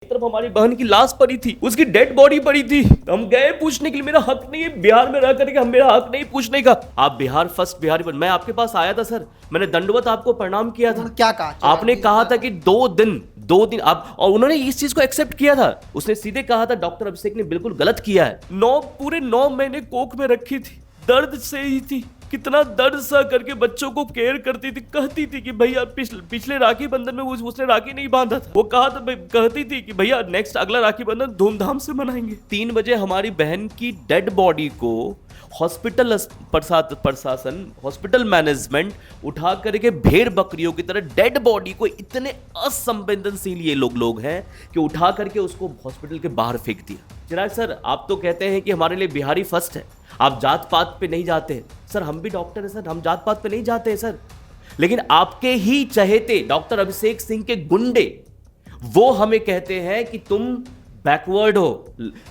तरफ हमारी बहन की लाश पड़ी थी, उसकी डेड बॉडी पड़ी थी। हम गए पूछने के लिए, मेरा हक नहीं है बिहार में रह करके, हम मेरा हक नहीं पूछने का। आप बिहार फर्स्ट बिहारी मैं आपके पास आया था सर, मैंने दंडवत आपको प्रणाम किया था। उन्होंने क्या कहा? आपने कहा था कि 2 दिन आप, और उन्होंने इस चीज को एक्सेप्ट किया था। उसने सीधे कहा था डॉक्टर अभिषेक ने बिल्कुल गलत किया है। पूरे 9 महीने कोख में रखी थी, दर्द से ही थी, कितना दर्द सा करके बच्चों को केयर करती थी। कहती थी कि भैया पिछले राखी बंधन में उसने राखी नहीं बांधा था, वो कहती थी कि भैया नेक्स्ट अगला राखी बंधन धूमधाम से मनाएंगे। 3 बजे हमारी बहन की डेड बॉडी को हॉस्पिटल प्रशासन, हॉस्पिटल मैनेजमेंट उठा करके भेड़ बकरियों की तरह डेड बॉडी को, इतने असंवेदनशील ये लोग हैं कि उठा करके उसको हॉस्पिटल के बाहर फेंक दिया। चिराग सर, आप तो कहते हैं कि हमारे लिए बिहारी फर्स्ट है, आप जात पात पे नहीं जाते हैं। सर हम भी डॉक्टर हैं सर, हम जात पात पे नहीं जाते हैं सर। लेकिन आपके ही चहेते डॉक्टर अभिषेक सिंह के गुंडे वो हमें कहते हैं कि तुम बैकवर्ड हो।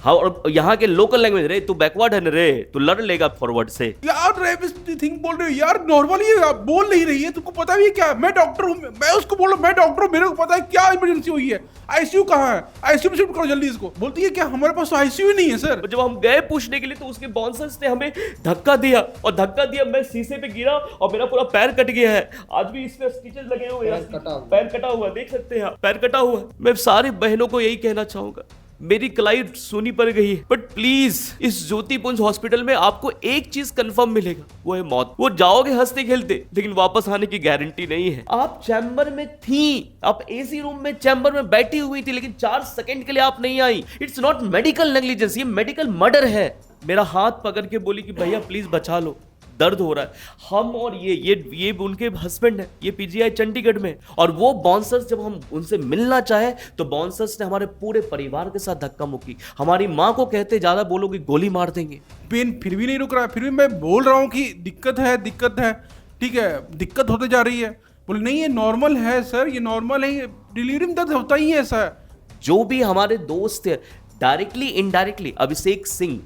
और यहाँ के लोकल लैंग्वेज, रे तू बैकवर्ड है ना रे, तू लड़ लेगा फॉरवर्ड से। यार रेपिस्ट थिंग बोल रहे हो यार, नॉर्मली आप बोल नहीं रही है, तुमको पता भी है क्या? मैं डॉक्टर हूँ, मैं उसको बोल रहा हूँ मैं डॉक्टर हूँ, मेरे को पता है क्या इमरजेंसी हुई है, आईसीयू कहाँ है, आईसीयू में शिफ्ट करो जल्दी इसको। बोलती है क्या हमारे पास आईसीयू नहीं है सर। जब हम गए पूछने के लिए तो उसके बाउंसर्स ने हमें धक्का दिया, और धक्का दिया, मैं शीशे पे गिरा और मेरा पूरा पैर कट गया है। आज भी इसमें स्टिचेस लगे हुए हैं, पैर कटा हुआ, देख सकते हैं आप, पैर कटा हुआ। मैं सारी बहनों को यही कहना चाहूंगा, मेरी कलाई सुनी पड़ गई है, बट प्लीज इस ज्योतिपुंज हॉस्पिटल में आपको एक चीज कंफर्म मिलेगा, वो है मौत। वो जाओगे हंसते खेलते, लेकिन वापस आने की गारंटी नहीं है। आप चैम्बर में थी, आप एसी रूम में चैम्बर में बैठी हुई थी, लेकिन 4 सेकंड के लिए आप नहीं आई। इट्स नॉट मेडिकल नेग्लिजेंस, ये मेडिकल मर्डर है। मेरा हाथ पकड़ के बोली कि भैया प्लीज बचा लो, दर्द हो रहा है। हम और ये उनके हस्बैंड है, ये पीजीआई चंडीगढ़ में। और वो बाउंसर्स जब हम उनसे मिलना चाहे तो बाउंसर्स ने हमारे पूरे परिवार के साथ धक्का मुक्की। हमारी माँ को कहते ज्यादा बोलोगे गोली मार देंगे। पेन फिर भी नहीं रुक रहा है, फिर भी मैं बोल रहा हूँ कि दिक्कत है, ठीक है, दिक्कत होते जा रही है। बोले नहीं ये नॉर्मल है सर, ये नॉर्मल है, डिलीवरी में दर्द होता ही है सर। जो भी हमारे दोस्त है, डायरेक्टली इनडायरेक्टली अभिषेक सिंह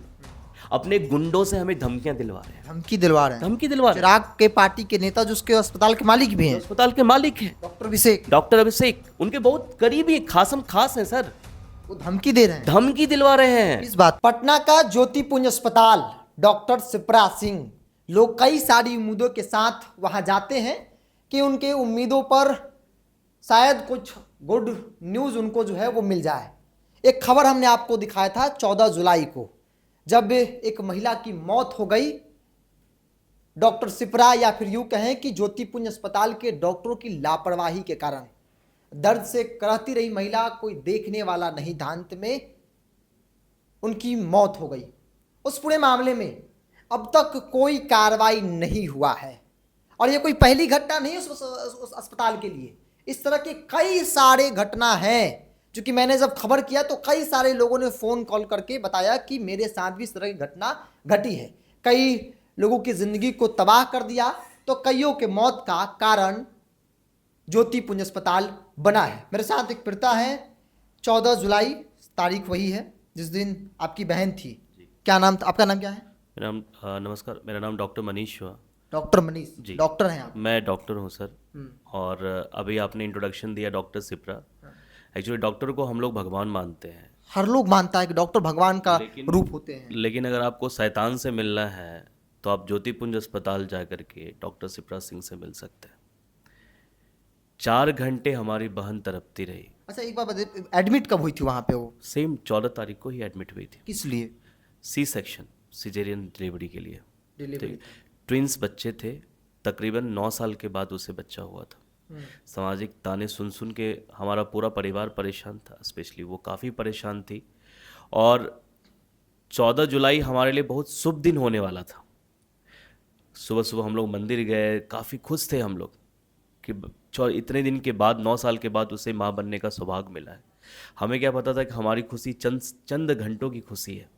अपने गुंडों से हमें धमकियां दिलवा रहे हैं। धमकी दिलवा रहे हैं। चिराग के पार्टी के नेता जो उसके अस्पताल के मालिक भी हैं, अस्पताल के मालिक हैं डॉक्टर अभिषेक, उनके बहुत करीबी खासम खास हैं सर। वो धमकी दे रहे हैं, धमकी दिलवा रहे हैं। इस बात। पटना का ज्योतिपुंज अस्पताल, डॉक्टर शिप्रा सिंह, लोग कई सारी उम्मीदों के साथ वहां जाते हैं कि उनके उम्मीदों पर शायद कुछ गुड न्यूज उनको जो है वो मिल जाए। एक खबर हमने आपको दिखाया था 14 जुलाई को, जब एक महिला की मौत हो गई डॉक्टर शिप्रा, या फिर यूं कहें कि ज्योतिपुंज अस्पताल के डॉक्टरों की लापरवाही के कारण। दर्द से कराहती रही महिला, कोई देखने वाला नहीं था, अंत में उनकी मौत हो गई। उस पूरे मामले में अब तक कोई कार्रवाई नहीं हुआ है, और ये कोई पहली घटना नहीं उस अस्पताल के लिए। इस तरह के कई सारे घटना हैं, क्योंकि मैंने जब खबर किया तो कई सारे लोगों ने फ़ोन कॉल करके बताया कि मेरे साथ भी इस तरह की घटना घटी है। कई लोगों की ज़िंदगी को तबाह कर दिया, तो कईयों के मौत का कारण ज्योतिपुंज अस्पताल बना है। मेरे साथ एक पीड़िता है, 14 जुलाई तारीख वही है जिस दिन आपकी बहन थी। क्या नाम था आपका? नाम क्या है? नमस्कार, मेरा नाम डॉक्टर मनीष हुआ। डॉक्टर मनीष जी, डॉक्टर हैं आप? मैं डॉक्टर हूँ सर। और अभी आपने इंट्रोडक्शन दिया डॉक्टर शिप्रा। एक्चुअली डॉक्टर को हम लोग भगवान मानते हैं, हर लोग मानता है कि डॉक्टर भगवान का रूप होते हैं। लेकिन अगर आपको शैतान से मिलना है तो आप ज्योतिपुंज अस्पताल जा करके डॉक्टर शिप्रा सिंह से मिल सकते हैं। 4 घंटे हमारी बहन तड़पती रही। अच्छा एक बात बताइए, एडमिट कब हुई थी वहाँ पे? वो सेम 14 तारीख को ही एडमिट हुई थी। किस लिए? सी सेक्शन, सिजेरियन डिलीवरी के लिए। डिलीवरी। ट्विंस बच्चे थे, तकरीबन 9 साल के बाद उसे बच्चा हुआ था। सामाजिक ताने सुन सुन के हमारा पूरा परिवार परेशान था, स्पेशली वो काफ़ी परेशान थी। और 14 जुलाई हमारे लिए बहुत शुभ दिन होने वाला था। सुबह सुबह हम लोग मंदिर गए, काफ़ी खुश थे हम लोग कि इतने दिन के बाद, 9 साल के बाद उसे माँ बनने का सौभाग्य मिला है। हमें क्या पता था कि हमारी खुशी चंद घंटों की खुशी है।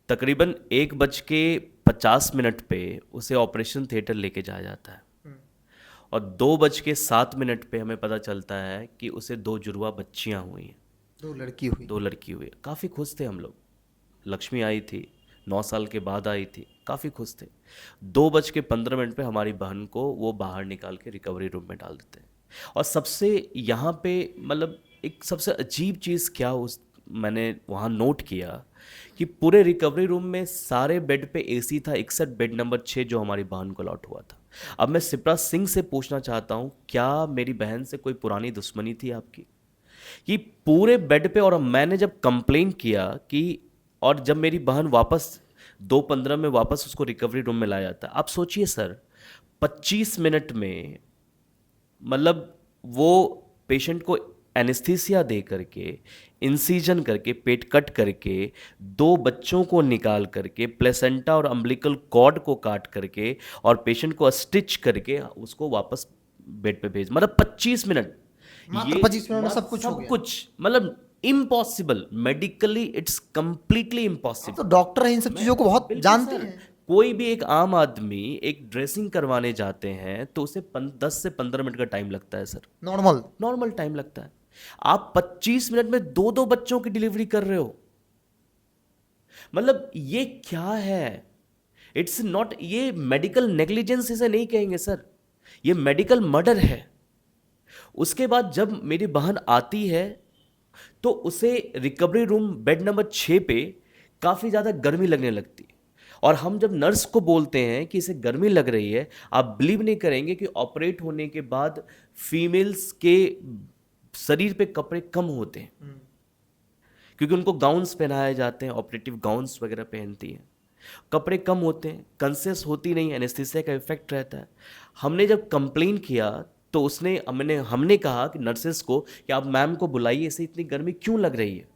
तकरीबन 1:50 पे उसे ऑपरेशन थिएटर लेके जाया जाता है, और 2:07 पे हमें पता चलता है कि उसे 2 जुड़वा बच्चियां हुई हैं। 2 लड़की हुई। काफ़ी खुश थे हम लोग। लक्ष्मी आई थी, 9 साल के बाद आई थी, काफ़ी खुश थे। 2:15 पे हमारी बहन को वो बाहर निकाल के रिकवरी रूम में डाल देते हैं। और सबसे यहाँ पे मतलब एक सबसे अजीब चीज़ क्या उस मैंने वहाँ नोट किया कि पूरे रिकवरी रूम में सारे बेड पे एसी था एक्सेप्ट बेड नंबर 6 जो हमारी बहन को अलॉट हुआ था। अब मैं सिप्रा सिंह से पूछना चाहता हूँ, क्या मेरी बहन से कोई पुरानी दुश्मनी थी आपकी? कि पूरे बेड पे, और मैंने जब कंप्लेन किया कि, और जब मेरी बहन वापस 2:15 में वापस उसको रिकवरी रूम में लाया जाता, आप सोचिए सर 25 मिनट में, मतलब वो पेशेंट को एनेस्थीसिया दे करके, इंसिजन करके, पेट कट करके, 2 बच्चों को निकाल करके, प्लेसेंटा और अम्बिलिकल कॉर्ड को काट करके और पेशेंट को स्टिच करके उसको वापस बेड पे भेज, मतलब 25 मिनट। मात्र 25 मिनट में सब कुछ हो गया। कुछ मतलब इम्पॉसिबल, मेडिकली इट्स कंप्लीटली तो इम्पॉसिबल। डॉक्टर इन सब चीजों को बहुत बिल्कुल जानते सर। हैं। कोई भी एक आम आदमी एक ड्रेसिंग करवाने जाते हैं तो उसे 10 से 15 मिनट का टाइम लगता है सर, नॉर्मल। नॉर्मल टाइम लगता है। आप 25 मिनट में 2-2 बच्चों की डिलीवरी कर रहे हो, मतलब ये क्या है? इट्स नॉट, ये मेडिकल नेग्लिजेंस इसे नहीं कहेंगे सर, ये मेडिकल मर्डर है। उसके बाद जब मेरी बहन आती है तो उसे रिकवरी रूम बेड नंबर 6 पे काफ़ी ज़्यादा गर्मी लगने लगती है, और हम जब नर्स को बोलते हैं कि इसे गर्मी लग रही है, आप बिलीव नहीं करेंगे कि ऑपरेट होने के बाद फीमेल्स के शरीर पे कपड़े कम होते हैं, क्योंकि उनको गाउन्स पहनाए जाते हैं, ऑपरेटिव गाउन्स वगैरह पहनती हैं, कपड़े कम होते हैं, कंसियस होती नहीं, एनेस्थीसिया का इफेक्ट रहता है। हमने जब कंप्लेन किया तो हमने कहा कि नर्सेस को कि आप मैम को बुलाइए, इसे इतनी गर्मी क्यों लग रही है।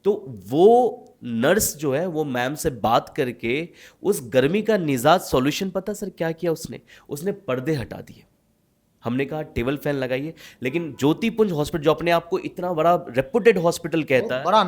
तो वो नर्स जो है वो मैम से बात करके उस गर्मी का निजात सॉल्यूशन, पता सर क्या किया उसने पर्दे हटा दिए। हमने कहा टेबल फैन लगाइए, लेकिन ज्योतिपुंज हॉस्पिटल जो अपने आप को इतना बड़ा रेपुटेड हॉस्पिटल कहता है, बड़ा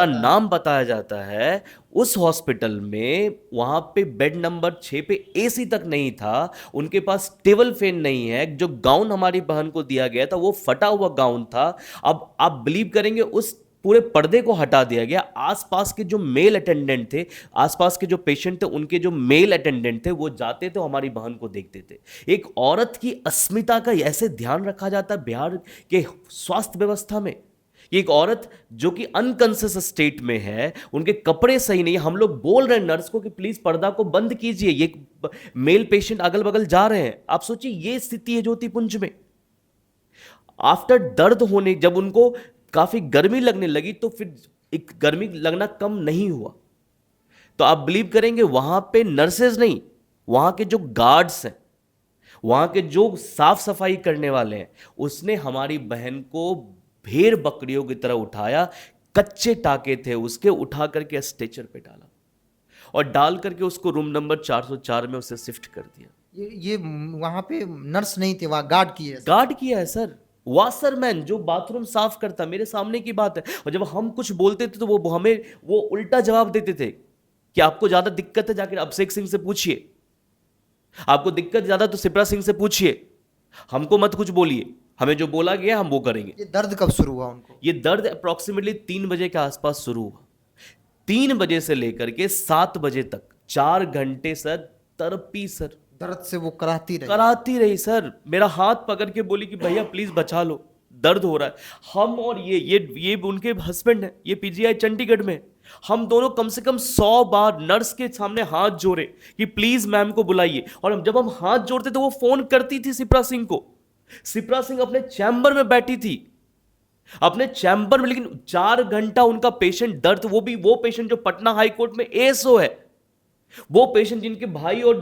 नाम बताया जाता है, उस हॉस्पिटल में वहां पे बेड नंबर 6 पे एसी तक नहीं था, उनके पास टेबल फैन नहीं है, जो गाउन हमारी बहन को दिया गया था वो फटा हुआ गाउन था। अब आप बिलीव करेंगे, उस पूरे पर्दे को हटा दिया गया। आसपास के जो मेल अटेंडेंट थे, आसपास के जो पेशेंट थे, उनके जो मेल अटेंडेंट थे वो जाते थे हमारी बहन को देखते थे। एक औरत की अस्मिता का ऐसे ध्यान रखा जाता है बिहार के स्वास्थ्य व्यवस्था में। एक औरत जो कि अनकॉन्शियस स्टेट में है, उनके कपड़े सही नहीं, हम लोग बोल रहे हैं नर्स को कि प्लीज पर्दा को बंद कीजिए, ये मेल पेशेंट अगल बगल जा रहे हैं। आप सोचिए ये स्थिति है ज्योतिपुंज में। आफ्टर दर्द होने, जब उनको काफी गर्मी लगने लगी तो फिर एक गर्मी लगना कम नहीं हुआ, तो आप बिलीव करेंगे वहां पे नर्सेज नहीं, वहां के जो गार्ड्स हैं, वहां के जो साफ सफाई करने वाले हैं, उसने हमारी बहन को भेड़ बकरियों की तरह उठाया, कच्चे टाके थे उसके, उठा करके स्ट्रेचर पे डाला और डाल करके उसको रूम नंबर 404 में उसे शिफ्ट कर दिया। ये वहां पे नर्स नहीं थे, वहां गार्ड किया है सर, वाशरमैन जो बाथरूम साफ करता, मेरे सामने की बात है। और जब हम कुछ बोलते थे तो वो हमें वो उल्टा जवाब देते थे कि आपको ज्यादा दिक्कत है जाकर अभिषेक सिंह से पूछिए, आपको दिक्कत ज्यादा तो सिप्रा सिंह से पूछिए, हमको मत कुछ बोलिए, हमें जो बोला गया हम वो करेंगे। ये दर्द कब शुरू हुआ उनको? ये दर्द अप्रोक्सीमेटली 3 बजे के आसपास शुरू हुआ। 3 बजे से लेकर के 7 बजे तक 4 घंटे सर तड़पी सर, दर्द से वो कराती रही सर। मेरा हाथ पकड़ के बोली कि भैया प्लीज बचा लो, दर्द हो रहा है। हम और ये उनके हस्बैंड है, ये पीजीआई चंडीगढ़ में, हम दोनों कम से कम 100 बार नर्स के सामने हाथ जोड़े कि प्लीज मैम को बुलाइए। और जब हम हाथ जोड़ते तो वो फोन करती थी सिप्रा सिंह को। सिप्रा सिंह अपने चैम्बर में बैठी थी, अपने चैम्बर में, लेकिन 4 घंटा उनका पेशेंट दर्द, वो पेशेंट जो पटना हाई कोर्ट में एएसओ है, वो पेशेंट जिनके भाई और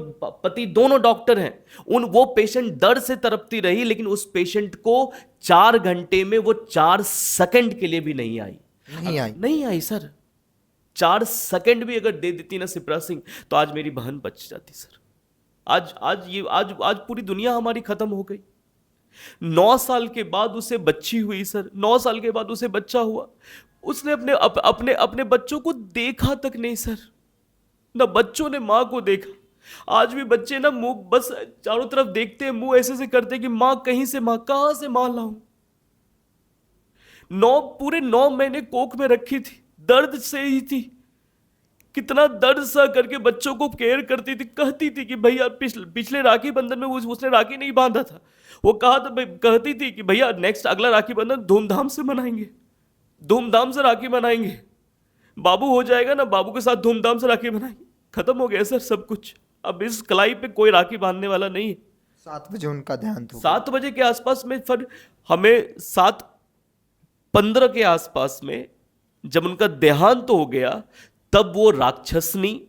पति दोनों डॉक्टर हैं, वो पेशेंट दर्द से तड़पती रही, लेकिन उस पेशेंट को 4 घंटे में वो 4 सेकंड के लिए भी नहीं आई सर। 4 सेकंड भी अगर दे देती ना सिप्रा सिंह तो आज मेरी बहन बच जाती सर। आज पूरी दुनिया हमारी खत्म हो गई। 9 साल के बाद उसे बच्ची हुई सर, 9 साल के बाद उसे बच्चा हुआ, उसने अपने बच्चों को देखा तक नहीं सर, ना बच्चों ने मां को देखा। आज भी बच्चे ना मुंह बस चारों तरफ देखते हैं, मुंह ऐसे करते हैं कि मां कहां से मां लाऊं। पूरे 9 महीने कोख में रखी थी, दर्द से ही थी, कितना दर्द सा करके बच्चों को केयर करती थी, कहती थी कि भैया पिछले राखी बंधन में उसने राखी नहीं बांधा था, वो कहती थी कि भैया नेक्स्ट अगला राखी बंधन धूमधाम से मनाएंगे, धूमधाम से राखी मनाएंगे, बाबू हो जाएगा ना, बाबू के साथ धूमधाम से राखी बनाएंगे। खत्म हो गया सर सब कुछ, अब इस कलाई पे कोई राखी बांधने वाला नहीं है। 7 बजे उनका देहांत हो 7 बजे के आसपास में, फिर हमें 7:15 के आसपास में जब उनका देहांत हो गया, तब वो राक्षसनी,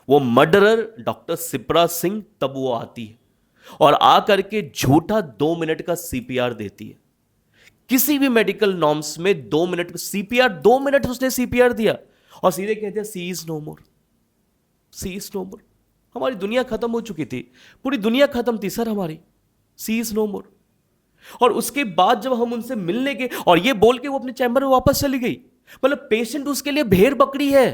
वो मर्डरर डॉक्टर सिप्रा सिंह, तब वो आती है और आकर के झूठा 2 मिनट का सीपीआर देती है। किसी भी मेडिकल नॉर्म्स में 2 मिनट सीपीआर, 2 मिनट उसने सीपीआर दिया और सीधे कहते हैं she is no more, she is no more. हमारी दुनिया खत्म हो चुकी थी, पूरी दुनिया खत्म थी सर हमारी, सी इज नो मोर। और उसके बाद जब हम उनसे मिलने गए और ये बोल के वो अपने चैम्बर में वापस चली गई, मतलब पेशेंट उसके लिए भेड़ बकरी है,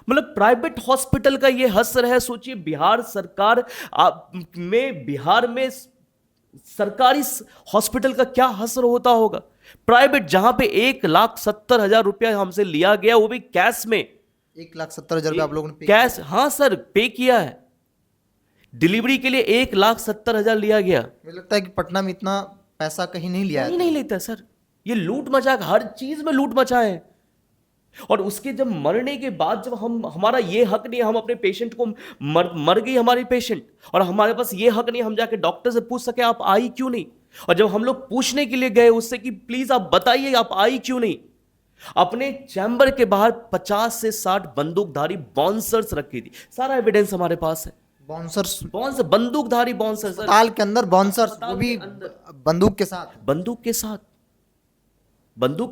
मतलब प्राइवेट हॉस्पिटल का ये हसर है। सोचिए बिहार सरकार में, बिहार में सरकारी हॉस्पिटल का क्या हसर होता होगा। प्राइवेट जहां पे 1,70,000 रुपया हमसे लिया गया, वो भी कैश में। 1,70,000 रुपये आप लोगों ने कैश, हाँ सर पे किया है। डिलीवरी के लिए 1,70,000 लिया गया। मुझे लगता है कि पटना में इतना पैसा कहीं नहीं लिया है। नहीं लेता सर, ये लूट मचा, हर चीज में लूट मचा है। और उसके जब मरने के बाद जब हमारा ये हक नहीं, हम अपने पेशेंट को मर गई हमारी पेशेंट, और हमारे पास ये हक नहीं हम जाके डॉक्टर से पूछ सके आप आई क्यों नहीं। और जब हम लोग पूछने के लिए गए उससे कि प्लीज आप बताइए आप आई क्यों नहीं, अपने चैम्बर के बाहर 50 से 60 बंदूकधारी बाउंसर्स रखी थी। सारा एविडेंस हमारे पास है। बाउंसर्स, बंदूकधारी बाउंसर्स अस्पताल के अंदर बाउंसर्स, वो भी बंदूक के साथ, बंदूक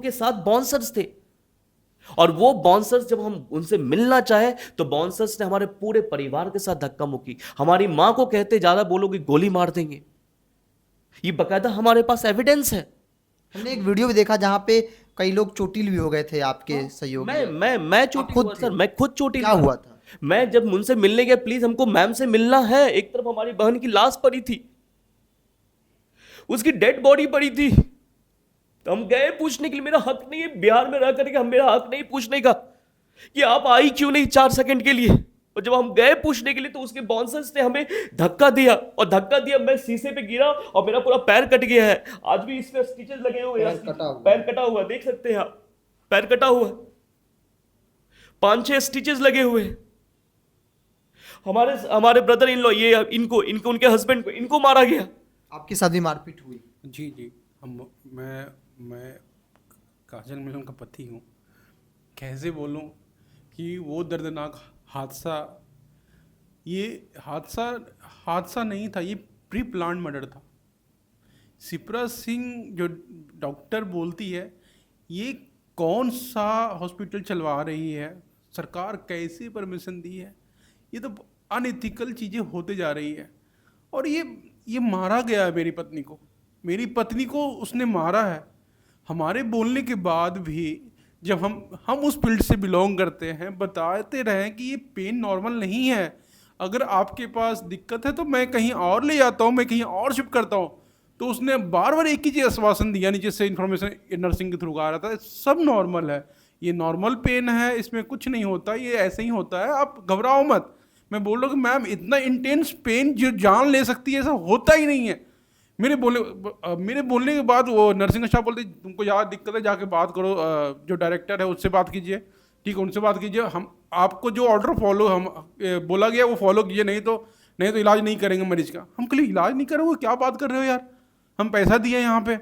के साथ बाउंसर्स थे। और वो बाउंसर्स जब हम उनसे मिलना चाहे तो बाउंसर्स ने हमारे पूरे परिवार के साथ धक्का मुक्की। हमारी मां को कहते ज्यादा बोलोगे गोली मार देंगे, ये बकायदा हमारे पास एविडेंस है। हमने एक वीडियो भी देखा जहां पे कई लोग चोटिल भी हो गए थे आपके सहयोगी। मैं चोटिल हुआ सर, मैं खुद चोटिल क्या हुआ था? मैं जब उनसे मिलने गया, प्लीज हमको मैम से मिलना है, एक तरफ हमारी बहन की लाश पड़ी थी, उसकी डेड बॉडी पड़ी थी, तो हम गए पूछने के लिए। मेरा हक नहीं है बिहार में रह करके, हम, मेरा हक नहीं पूछने का कि आप आई क्यों नहीं 4 सेकंड के लिए। और जब हम गए पूछने के लिए तो उसके बाउंसर्स ने हमें धक्का दिया, और धक्का दिया, मैं शीशे पे गिरा और मेरा पूरा पैर कट गया है। आज भी इसमें स्टिचेस लगे हुए हैं, पैर कटा हुआ देख सकते हैं आप, पैर कटा हुआ, 5-6 स्टिचेस लगे हुए हैं। हमारे ब्रदर इन लॉ, ये इनको उनके हस्बैंड को इनको मारा गया। आपके साथ भी मारपीट हुई? जी मैं काजल मिलन का पति हूँ। कैसे बोलूँ कि वो दर्दनाक हादसा, ये हादसा नहीं था, ये प्री प्लान मर्डर था। सिप्रा सिंह जो डॉक्टर बोलती है, ये कौन सा हॉस्पिटल चलवा रही है, सरकार कैसे परमिशन दी है, ये तो अनएथिकल चीज़ें होते जा रही है। और ये मारा गया है मेरी पत्नी को उसने मारा है। हमारे बोलने के बाद भी जब हम उस फील्ड से बिलोंग करते हैं, बताते रहें कि ये पेन नॉर्मल नहीं है, अगर आपके पास दिक्कत है तो मैं कहीं और ले जाता हूँ, मैं कहीं और शिफ्ट करता हूँ। तो उसने बार बार एक ही चीज़ आश्वासन दिया, नीचे से इन्फॉर्मेशन नर्सिंग के थ्रू आ रहा था, सब नॉर्मल है, ये नॉर्मल पेन है, इसमें कुछ नहीं होता, ये ऐसे ही होता है, आप घबराओ मत। मैं बोल रहा हूँ कि मैम इतना इंटेंस पेन जो जान ले सकती है ऐसा होता ही नहीं है। मेरे बोलने के बाद वो नर्सिंग स्टाफ बोलते तुमको ज़्यादा दिक्कत है, जाके बात करो, जो डायरेक्टर है उससे बात कीजिए, ठीक है उनसे बात कीजिए, हम आपको जो ऑर्डर बोला गया वो फॉलो कीजिए, नहीं तो इलाज नहीं करेंगे मरीज का। हम कल इलाज नहीं करोगे, क्या बात कर रहे हो यार, हम पैसा दिए यहाँ पे।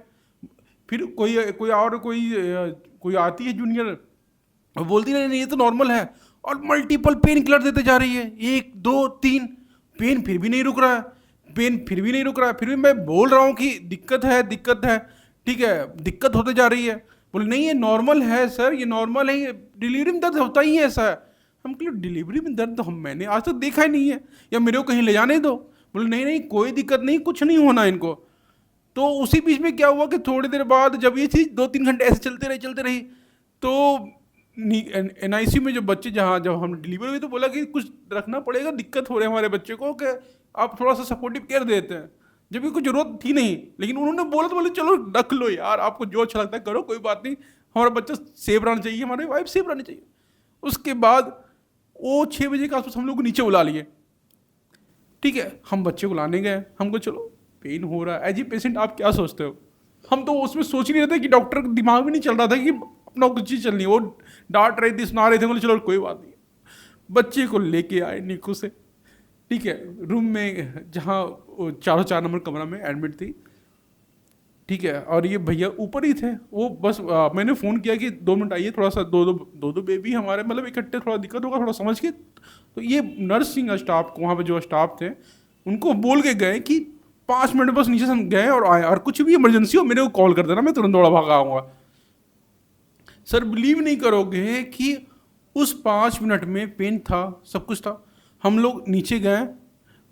फिर कोई आती है जूनियर, बोलती नहीं ये तो नॉर्मल है, और मल्टीपल पेन किलर देते जा रही है, 1 2 3, पेन फिर भी नहीं रुक रहा है, फिर भी मैं बोल रहा हूँ कि दिक्कत है, ठीक है, दिक्कत होते जा रही है। बोले नहीं ये नॉर्मल है सर, ये नॉर्मल है, ये डिलीवरी में दर्द होता ही है ऐसा है। हम कह डिलीवरी में दर्द तो मैंने आज तक देखा ही नहीं है, या मेरे को कहीं ले जाने दो। बोले नहीं कोई दिक्कत नहीं, कुछ नहीं होना इनको। तो उसी बीच में क्या हुआ कि थोड़ी देर बाद जब ये चीज़ 2-3 घंटे ऐसे चलते रही, तो NICU में जो बच्चे जब हम डिलीवरी हुई तो बोला कि कुछ रखना पड़ेगा, दिक्कत हो रही है हमारे बच्चे को, कि आप थोड़ा सा सपोर्टिव केयर देते हैं, जब भी कुछ जरूरत थी नहीं। लेकिन उन्होंने बोला तो बोले चलो रख लो यार, आपको जो अच्छा लगता है करो, कोई बात नहीं, हमारा बच्चा सेफ रहना चाहिए, हमारी वाइफ सेफ रहनी चाहिए। उसके बाद वो 6 बजे के आसपास हम लोग को नीचे बुला लिए। ठीक है, हम बच्चे को लाने गए, हमको चलो पेन हो रहा है, एज ए पेशेंट आप क्या सोचते हो? हम तो उसमें सोच ही नहीं रहे थे कि डॉक्टर का दिमाग में नहीं चल रहा था कि अपना कुछ चीज़ चलनी है। वो डांट रहे थे, सुना रहे थे, बोले चलो कोई बात नहीं। बच्चे को लेके आए निकू से, ठीक है, रूम में जहाँ 404 नंबर कमरा में एडमिट थी। ठीक है, और ये भैया ऊपर ही थे। वो बस मैंने फ़ोन किया कि 2 मिनट आइए, थोड़ा सा दो बेबी हमारे मतलब इकट्ठे, थोड़ा दिक्कत होगा, थोड़ा समझ के। तो ये नर्सिंग स्टाफ को, वहाँ पे जो स्टाफ थे उनको बोल के गए कि 5 मिनट बस नीचे से हम गए और आए, और कुछ भी इमरजेंसी हो मेरे को कॉल कर देना, मैं तुरंत दौड़ा भागा आऊँगा। सर बिलीव नहीं करोगे कि उस 5 मिनट में पेन था, सब कुछ था। हम लोग नीचे गए,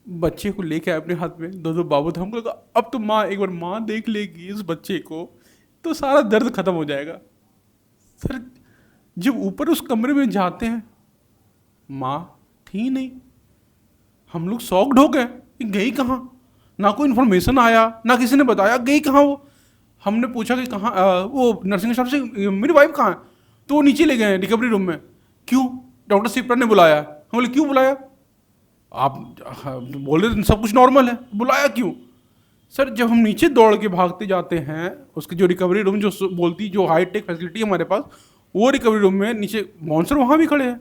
बच्चे को लेके आए अपने हाथ में, 2 बाबू थे। हमको लगा अब तो माँ, एक बार माँ देख लेगी इस बच्चे को तो सारा दर्द खत्म हो जाएगा। सर जब ऊपर उस कमरे में जाते हैं, माँ थी नहीं। हम लोग शॉक्ड हो गए कि गई कहाँ, ना कोई इन्फॉर्मेशन आया, ना किसी ने बताया गई कहाँ वो। हमने पूछा कि कहाँ, वो नर्सिंग स्टाफ से मेरी वाइफ कहाँ है, तो वो नीचे ले गए रिकवरी रूम में। क्यों? डॉक्टर सिप्रा ने बुलाया। हम बोले क्यों बुलाया? आप बोल रहे थे सब कुछ नॉर्मल है, बुलाया क्यों? सर जब हम नीचे दौड़ के भागते जाते हैं, उसके जो रिकवरी रूम जो बोलती, जो हाईटेक फैसिलिटी है हमारे पास, वो रिकवरी रूम में नीचे मॉन्सर वहाँ भी खड़े हैं।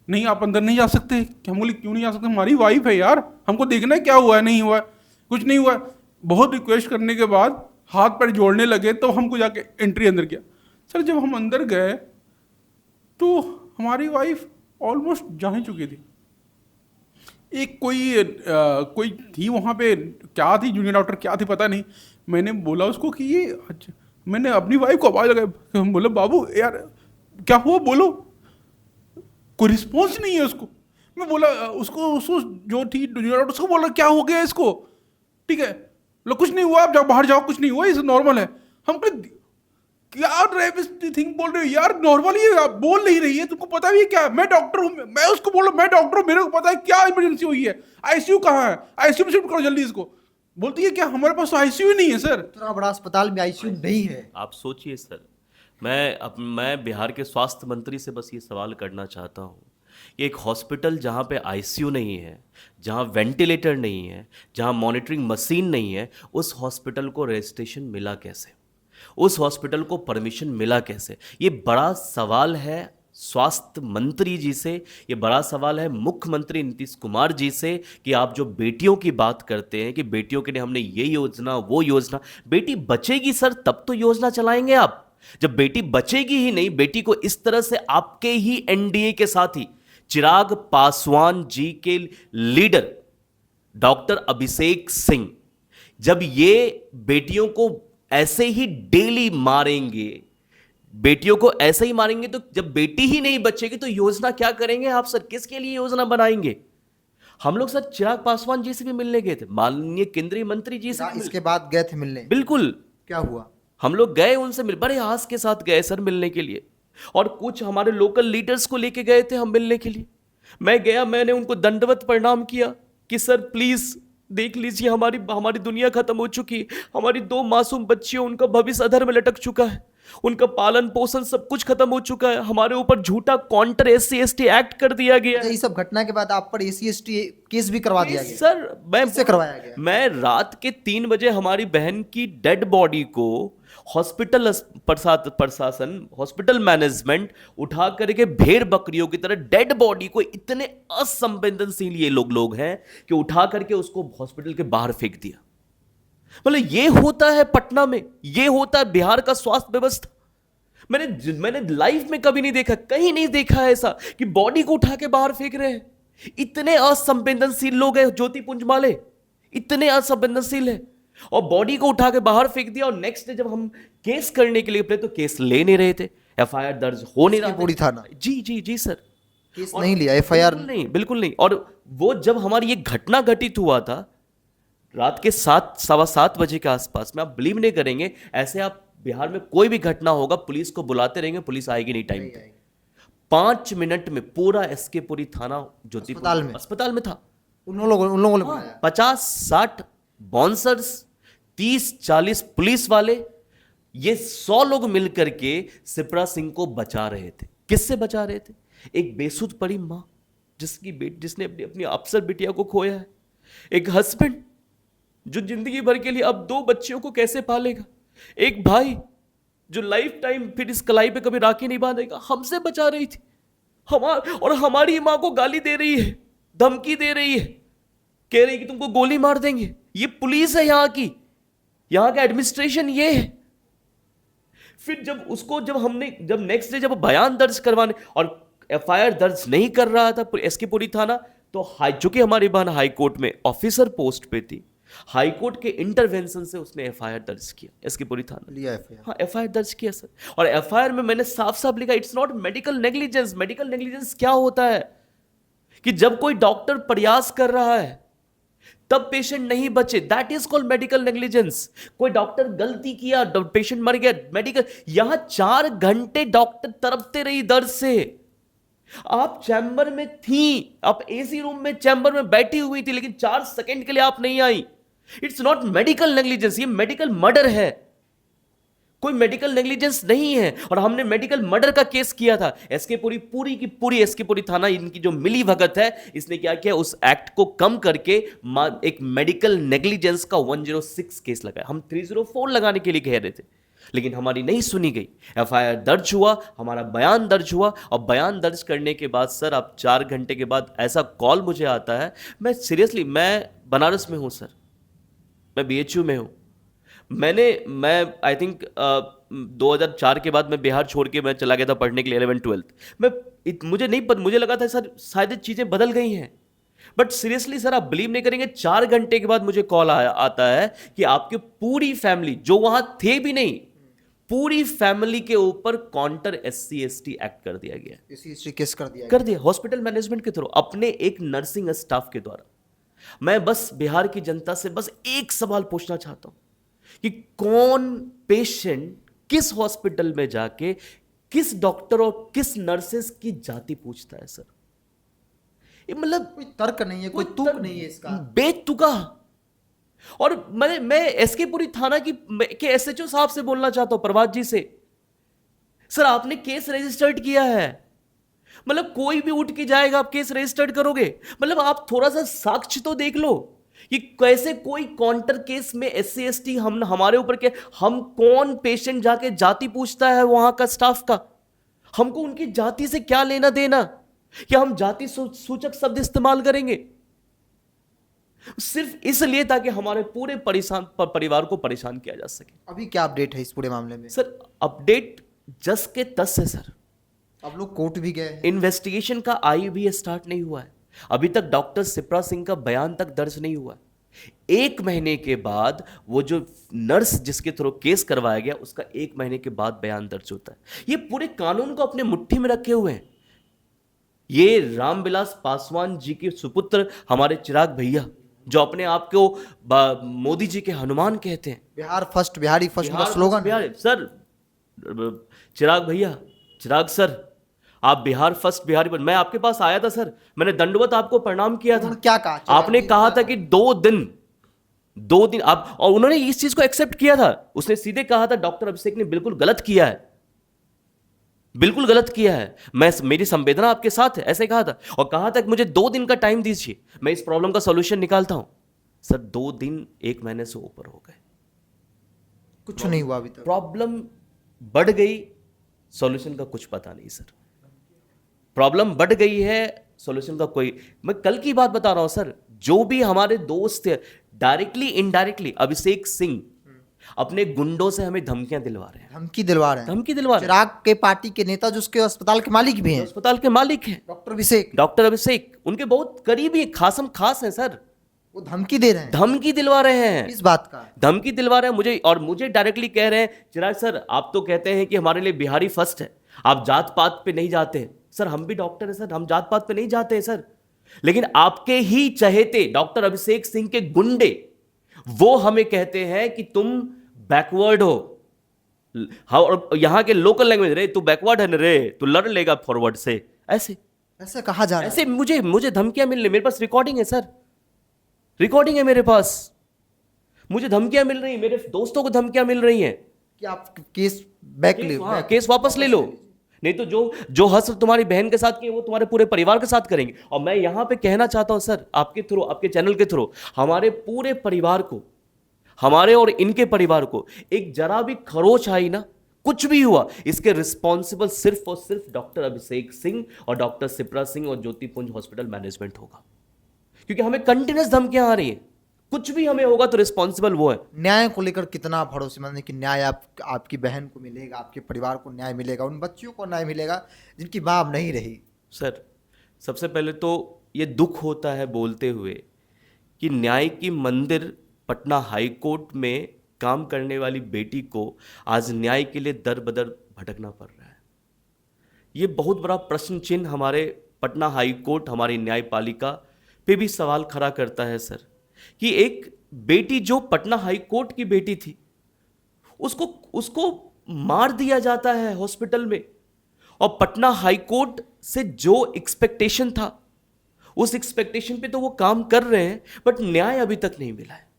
नहीं आप अंदर नहीं जा सकते। हम बोले क्यों नहीं जा सकते? हमारी वाइफ है यार, हमको देखना है क्या हुआ है, नहीं हुआ है, कुछ नहीं हुआ है। बहुत रिक्वेस्ट करने के बाद हाथ पैर जोड़ने लगे तो हमको जाके एंट्री अंदर किया। सर जब हम अंदर गए तो हमारी वाइफ ऑलमोस्ट जा ही चुकी थी। एक कोई थी वहाँ पे, क्या थी, जूनियर डॉक्टर क्या थी पता नहीं। मैंने बोला उसको कि ये अच्छा, मैंने अपनी वाइफ को आवाज़ लगाई, हम बोला बाबू यार क्या हुआ, बोलो। कोई रिस्पॉन्स नहीं है उसको। मैं बोला उसको जो थी जूनियर डॉक्टर, उसको बोला क्या हो गया इसको? ठीक है, बोला कुछ नहीं हुआ, आप जाओ बाहर जाओ, कुछ नहीं हुआ, ये नॉर्मल है। हम क्या थिंग बोल रहे हो यार, नॉर्मल ही है, बोल नहीं रही है, तुमको पता भी है क्या? मैं डॉक्टर हूँ। मैं उसको बोला मैं डॉक्टर हूँ, मेरे को पता है क्या इमरजेंसी हुई है, आईसीयू कहाँ है, आईसीयू में शिफ्ट करो जल्दी इसको। बोलती है क्या हमारे पास आईसीयू नहीं है सर। इतना बड़ा अस्पताल में आईसीयू नहीं है। आप सोचिए सर, मैं बिहार के स्वास्थ्य मंत्री से बस ये सवाल करना चाहता हूँ, ये एक हॉस्पिटल जहाँ पे आईसीयू नहीं है, जहाँ वेंटिलेटर नहीं है, जहाँ मॉनिटरिंग मशीन नहीं है, उस हॉस्पिटल को रजिस्ट्रेशन मिला कैसे? उस हॉस्पिटल को परमिशन मिला कैसे? ये बड़ा सवाल है स्वास्थ्य मंत्री जी से, ये बड़ा सवाल है मुख्यमंत्री नीतीश कुमार जी से कि आप जो बेटियों की बात करते हैं कि बेटियों के लिए हमने ये योजना वो योजना, बेटी बचेगी सर तब तो योजना चलाएंगे आप। जब बेटी बचेगी ही नहीं, बेटी को इस तरह से आपके ही एनडीए के साथी चिराग पासवान जी के लीडर डॉक्टर अभिषेक सिंह जब ये बेटियों को ऐसे ही डेली मारेंगे, बेटियों को ऐसे ही मारेंगे, तो जब बेटी ही नहीं बचेगी तो योजना क्या करेंगे आप सर? किसके लिए योजना बनाएंगे? हम लोग सर चिराग पासवान जी से भी मिलने गए थे, माननीय केंद्रीय मंत्री जी से। इसके बाद गए थे मिलने? बिल्कुल। क्या हुआ? हम लोग गए उनसे बड़े आस के साथ गए सर मिलने के लिए, और कुछ हमारे लोकल लीडर्स को लेके गए थे हम मिलने के लिए। मैं गया, मैंने उनको दंडवत प्रणाम किया कि सर प्लीज देख लीजिए, हमारी दुनिया खत्म हो चुकी है, हमारी 2 मासूम बच्चियों, उनका भविष्य अधर में लटक चुका है, उनका पालन पोषण सब कुछ खत्म हो चुका है, हमारे ऊपर झूठा काउंटर SC/ST एक्ट कर दिया गया है। ये सब घटना के बाद आप पर SC/ST केस भी करवा दिया गया? सर किससे करवाया गया? मैं रात के 3 बजे हमारी बहन की डेड बॉडी को हॉस्पिटल प्रशासन, हॉस्पिटल मैनेजमेंट उठा करके भेड़ बकरियों की तरह डेड बॉडी को, इतने असंवेदनशील ये लोग हैं कि उठा करके उसको हॉस्पिटल के बाहर फेंक दिया। मतलब ये होता है पटना में, ये होता है बिहार का स्वास्थ्य व्यवस्था। मैंने लाइफ में कभी नहीं देखा, कहीं नहीं देखा ऐसा कि बॉडी को उठा के बाहर फेंक रहे हैं। इतने असंवेदनशील लोग हैं ज्योति पुंज माले, इतने असंवेदनशील है, और बॉडी को उठा के बाहर फेंक दिया। और नेक्स्ट डे जब हम केस करने के लिए अपने, तो केस ले नहीं रहे थे, FIR दर्ज हो नहीं रहा पूरी थाना? जी सर, केस नहीं लिया, FIR नहीं, बिल्कुल नहीं। और वो जब हमारी ये घटना घटित हुआ था रात के 7-7:15 बजे के आसपास में, आप बिलीव नहीं करेंगे, ऐसे आप बिहार में कोई भी घटना होगा पुलिस को बुलाते रहेंगे, पुलिस आएगी नहीं टाइम पे। 5 मिनट में पूरा SK-पुरी थाना ज्योति अस्पताल में था। उन लोगों ने बुलाया? 50-60 बाउंसर्स, 30-40 पुलिस वाले, ये 100 लोग मिलकर के सिप्रा सिंह को बचा रहे थे। किससे बचा रहे थे? एक बेसुध पड़ी माँ जिसने अपनी अपनी अफसर बिटिया को खोया है, एक हस्बैंड जो जिंदगी भर के लिए अब 2 बच्चियों को कैसे पालेगा, एक भाई जो लाइफ टाइम फिर इस कलाई पे कभी राखी नहीं बांधेगा, हमसे बचा रही थी और हमारी माँ को गाली दे रही है, धमकी दे रही है, कह रही है कि तुमको गोली मार देंगे। ये पुलिस है यहाँ की, यहाँ का एडमिनिस्ट्रेशन ये है। फिर जब नेक्स्ट डे जब बयान दर्ज करवाने और एफआईआर दर्ज नहीं कर रहा था एसके पुरी थाना, तो चूंकि हमारी बहन हाई कोर्ट में ऑफिसर पोस्ट पे थी, हाई कोर्ट के इंटरवेंशन से उसने एफआईआर दर्ज किया, एसके पुरी थाना लिया एफआईआर। हाँ एफआईआर दर्ज किया सर। और एफआईआर में मैंने साफ साफ लिखा, it's not medical negligence. Medical negligence क्या होता है कि जब कोई डॉक्टर प्रयास कर रहा है तब पेशेंट नहीं बचे, that is called medical negligence. कोई डॉक्टर गलती किया, पेशेंट मर गया, मेडिकल। यहां 4 घंटे डॉक्टर तड़पते रही दर्द से। आप चैम्बर में थी, आप एसी रूम में चैम्बर में बैठी हुई थी, लेकिन 4 सेकंड के लिए आप नहीं आई। इट्स नॉट मेडिकल नेग्लिजेंस, ये मेडिकल मर्डर है, कोई मेडिकल नेग्लिजेंस नहीं है। और हमने मेडिकल मर्डर का केस किया था। एसके पुरी पूरी की पूरी एसके पुरी थाना, इनकी जो मिली भगत है, इसने क्या किया, उस एक्ट को कम करके एक मेडिकल नेग्लिजेंस का 106 केस लगाया। हम 304 लगाने के लिए कह रहे थे, लेकिन हमारी नहीं सुनी गई। एफआईआर दर्ज हुआ, हमारा बयान दर्ज हुआ, और बयान दर्ज करने के बाद सर अब 4 घंटे के बाद ऐसा कॉल मुझे आता है। मैं सीरियसली, मैं बनारस में हूं सर, मैं बीएचयू में हूं। मैं आई थिंक 2004 के बाद मैं बिहार छोड़ के मैं चला गया था पढ़ने के लिए 11th-12th। मुझे नहीं पता, मुझे लगा था सर शायद चीजें बदल गई हैं, बट सीरियसली सर आप बिलीव नहीं करेंगे, 4 घंटे के बाद मुझे कॉल आता है कि आपकी पूरी फैमिली, जो वहां थे भी नहीं, पूरी फैमिली के ऊपर काउंटर SC/ST एक्ट कर दिया गया, SC/ST केस कर दिया हॉस्पिटल मैनेजमेंट के थ्रू, अपने एक नर्सिंग स्टाफ के द्वारा। मैं बस बिहार की जनता से बस एक सवाल पूछना चाहता हूं कि कौन पेशेंट किस हॉस्पिटल में जाके किस डॉक्टर और किस नर्सेस की जाति पूछता है सर? ये मतलब कोई तर्क नहीं है, कोई तुक नहीं है इसका, बेतुका। और मैं एसके पुरी थाना के SHO साहब से बोलना चाहता हूं, प्रभात जी से, सर आपने केस रजिस्टर्ड किया है, मतलब कोई भी उठ के जाएगा, आप केस रजिस्टर्ड करोगे? मतलब आप थोड़ा सा साक्ष्य तो देख लो कि कैसे कोई काउंटर केस में SC/ST हमारे ऊपर के, हम कौन पेशेंट जाके जाति पूछता है वहां का स्टाफ का? हमको उनकी जाति से क्या लेना देना? क्या हम जाति सूचक शब्द इस्तेमाल करेंगे सिर्फ इसलिए ताकि हमारे पूरे परिवार को परेशान किया जा सके? अभी क्या अपडेट है इस पूरे मामले में? सर अपडेट जस के तस है सर। अब लोग कोर्ट भी गए हैं। इन्वेस्टिगेशन का भी स्टार्ट नहीं हुआ है, अभी तक डॉक्टर शिप्रा सिंह का बयान तक दर्ज नहीं हुआ है। 1 महीने के बाद वो जो नर्स जिसके थ्रू केस करवाया गया, उसका 1 महीने के बाद बयान दर्ज होता है। ये पूरे कानून को अपने मुट्ठी में रखे हुए हैं। ये रामविलास पासवान जी के सुपुत्र हमारे चिराग भैया, जो अपने आप को मोदी जी के हनुमान कहते हैं, बिहार फर्स्ट, बिहारी फर्स्ट का स्लोगन। बिहार सर, चिराग भैया, चिराग सर, आप बिहार फर्स्ट, बिहारी फर्स्ट। मैं आपके पास आया था सर, मैंने दंडवत आपको प्रणाम किया था। क्या कहा? आपने कहा था कि 2 दिन आप, और उन्होंने इस चीज को एक्सेप्ट किया था। उसने सीधे कहा था डॉक्टर अभिषेक ने बिल्कुल गलत किया है, बिल्कुल गलत किया है, मेरी संवेदना आपके साथ है, ऐसे कहा था। और कहा था कि मुझे 2 दिन का टाइम दीजिए, मैं इस प्रॉब्लम का सॉल्यूशन निकालता हूं। सर 2 दिन 1 महीने से ऊपर हो गए, कुछ नहीं हुआ अभी तक। प्रॉब्लम बढ़ गई, सॉल्यूशन का कुछ पता नहीं सर। प्रॉब्लम बढ़ गई है, सॉल्यूशन का कोई, मैं कल की बात बता रहा हूं सर। जो भी हमारे दोस्त थे, डायरेक्टली इनडायरेक्टली, अभिषेक सिंह अपने गुंडों से हमें धमकियां दिलवा रहे हैं, धमकी दिलवा रहे हैं। धमकी दिलवा रहे हैं। चिराग के पार्टी के नेता जो उसके अस्पताल के मालिक भी हैं, अस्पताल के मालिक हैं डॉक्टर अभिषेक, उनके बहुत करीबी खासम खास हैं सर। वो धमकी दे रहे हैं, धमकी दिलवा रहे हैं। इस बात का धमकी दिलवा रहे हैं मुझे, और मुझे डायरेक्टली कह रहे हैं, चिराग सर आप तो कहते हैं कि हमारे लिए बिहारी फर्स्ट है, आप जात पात पे नहीं जाते हैं। सर हम भी डॉक्टर हैं सर, हम जात पात पे नहीं जाते हैं सर, लेकिन आपके ही चहेते डॉक्टर अभिषेक सिंह के गुंडे वो हमें कहते हैं कि तुम बैकवर्ड हो। और यहां के लोकल लैंग्वेज, रे तू बैकवर्ड है ना रे, तू लड़ लेगा फॉरवर्ड से, ऐसे कहा जा रहा है। ऐसे मुझे धमकियां मिल रही, मेरे पास रिकॉर्डिंग है सर, रिकॉर्डिंग है मेरे पास। मुझे धमकियां मिल रही, मेरे दोस्तों को धमकियां मिल रही हैं कि आप केस बैक ले, केस वापस ले लो। नहीं तो जो हश्र तुम्हारी बहन के साथ किए वो तुम्हारे पूरे परिवार के साथ करेंगे। और मैं यहां पे कहना चाहता हूं सर, आपके थ्रू, आपके चैनल के थ्रू, हमारे पूरे परिवार को, हमारे और इनके परिवार को एक जरा भी खरोच आई ना, कुछ भी हुआ, इसके रिस्पॉन्सिबल सिर्फ और सिर्फ डॉक्टर अभिषेक सिंह और डॉक्टर शिप्रा सिंह और ज्योतिपुंज हॉस्पिटल मैनेजमेंट होगा। क्योंकि हमें कंटिन्यूस धमकियां आ रही हैं, कुछ भी हमें होगा तो रिस्पॉन्सिबल वो है। न्याय को लेकर कितना भरोसेमंद है कि न्याय आपकी बहन को मिलेगा, आपके परिवार को न्याय मिलेगा, उन बच्चियों को न्याय मिलेगा जिनकी मां अब नहीं रही? सर, सबसे पहले तो ये दुख होता है बोलते हुए कि न्याय की मंदिर पटना हाई कोर्ट में काम करने वाली बेटी को आज न्याय के लिए दर बदर भटकना पड़ रहा है। ये बहुत बड़ा प्रश्न चिन्ह हमारे पटना हाई कोर्ट, हमारी न्यायपालिका पे भी सवाल खड़ा करता है सर, कि एक बेटी जो पटना हाई कोर्ट की बेटी थी, उसको मार दिया जाता है हॉस्पिटल में। और पटना हाई कोर्ट से जो एक्सपेक्टेशन था, उस एक्सपेक्टेशन पे तो वो काम कर रहे हैं, बट न्याय अभी तक नहीं मिला है।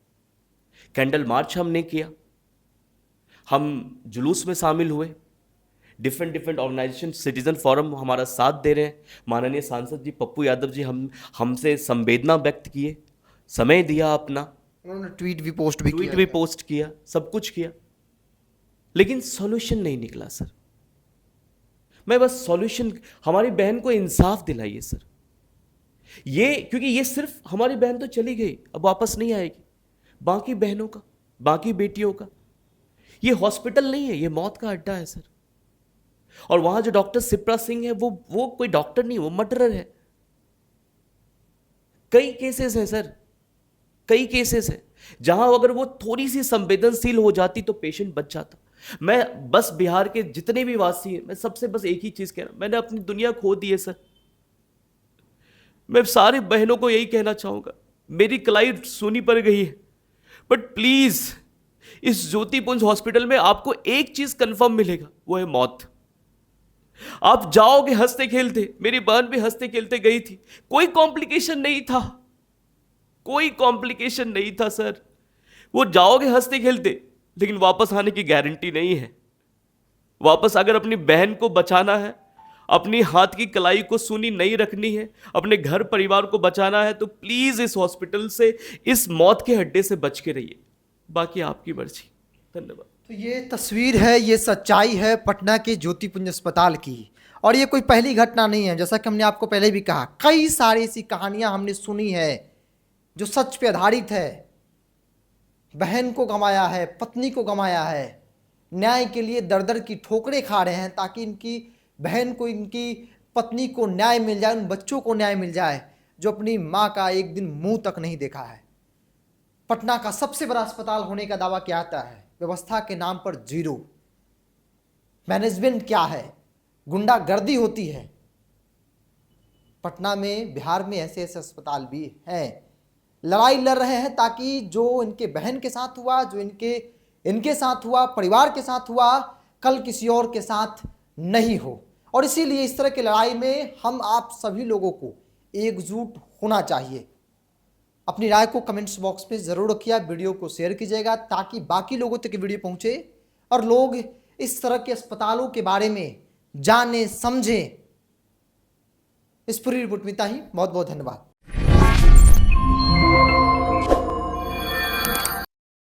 कैंडल मार्च हमने किया, हम जुलूस में शामिल हुए, डिफरेंट ऑर्गेनाइजेशन, सिटीजन फोरम हमारा साथ दे रहे हैं, माननीय सांसद जी पप्पू यादव जी हमसे संवेदना व्यक्त किए, समय दिया अपना, उन्होंने ट्वीट भी पोस्ट किया, सब कुछ किया, लेकिन सॉल्यूशन नहीं निकला सर। मैं बस सॉल्यूशन, हमारी बहन को इंसाफ दिलाइए सर। ये क्योंकि ये सिर्फ हमारी बहन तो चली गई, अब वापस नहीं आएगी, बाकी बहनों का, बाकी बेटियों का, ये हॉस्पिटल नहीं है, ये मौत का अड्डा है सर। और वहां जो डॉक्टर शिप्रा सिंह है वो कोई डॉक्टर नहीं, वो मर्डरर है। कई केसेस हैं सर, कई केसेस हैं जहां अगर वो थोड़ी सी संवेदनशील हो जाती तो पेशेंट बच जाता। मैं बस बिहार के जितने भी वासी हैं, मैं सबसे बस एक ही चीज कह रहा हूं, मैंने अपनी दुनिया खो दी है सर। मैं सारी बहनों को यही कहना चाहूंगा, मेरी कलाई सूनी पड़ गई है, बट प्लीज इस ज्योतिपुंज हॉस्पिटल में आपको एक चीज कंफर्म मिलेगा, वो है मौत। आप जाओगे हंसते खेलते, मेरी बहन भी हंसते खेलते गई थी, कोई कॉम्प्लिकेशन नहीं था, कोई कॉम्प्लिकेशन नहीं था सर। वो जाओगे हंसते खेलते, लेकिन वापस आने की गारंटी नहीं है। वापस अगर अपनी बहन को बचाना है, अपनी हाथ की कलाई को सूनी नहीं रखनी है, अपने घर परिवार को बचाना है, तो प्लीज इस हॉस्पिटल से, इस मौत के अड्डे से बच के रहिए, बाकी आपकी मर्जी। धन्यवाद। तो ये तस्वीर है, ये सच्चाई है पटना के ज्योतिपुंज अस्पताल की, और ये कोई पहली घटना नहीं है। जैसा कि हमने आपको पहले भी कहा, कई सारी ऐसी कहानियां हमने सुनी है जो सच पे आधारित है। बहन को गंवाया है, पत्नी को गंवाया है, न्याय के लिए दर दर की ठोकरें खा रहे हैं ताकि इनकी बहन को, इनकी पत्नी को न्याय मिल जाए, उन बच्चों को न्याय मिल जाए जो अपनी माँ का एक दिन मुंह तक नहीं देखा है। पटना का सबसे बड़ा अस्पताल होने का दावा क्या आता है? व्यवस्था के नाम पर जीरो, मैनेजमेंट क्या है, गुंडागर्दी होती है। पटना में, बिहार में ऐसे ऐसे अस्पताल भी हैं। लड़ाई लड़ रहे हैं ताकि जो इनके बहन के साथ हुआ, जो इनके साथ हुआ, परिवार के साथ हुआ, कल किसी और के साथ नहीं हो। और इसीलिए इस तरह की लड़ाई में हम आप सभी लोगों को एकजुट होना चाहिए। अपनी राय को कमेंट्स बॉक्स में ज़रूर रखिए, वीडियो को शेयर कीजिएगा ताकि बाकी लोगों तक वीडियो पहुंचे और लोग इस तरह के अस्पतालों के बारे में जाने समझें। इस पूरी रिपोर्ट में इतना ही। बहुत बहुत धन्यवाद।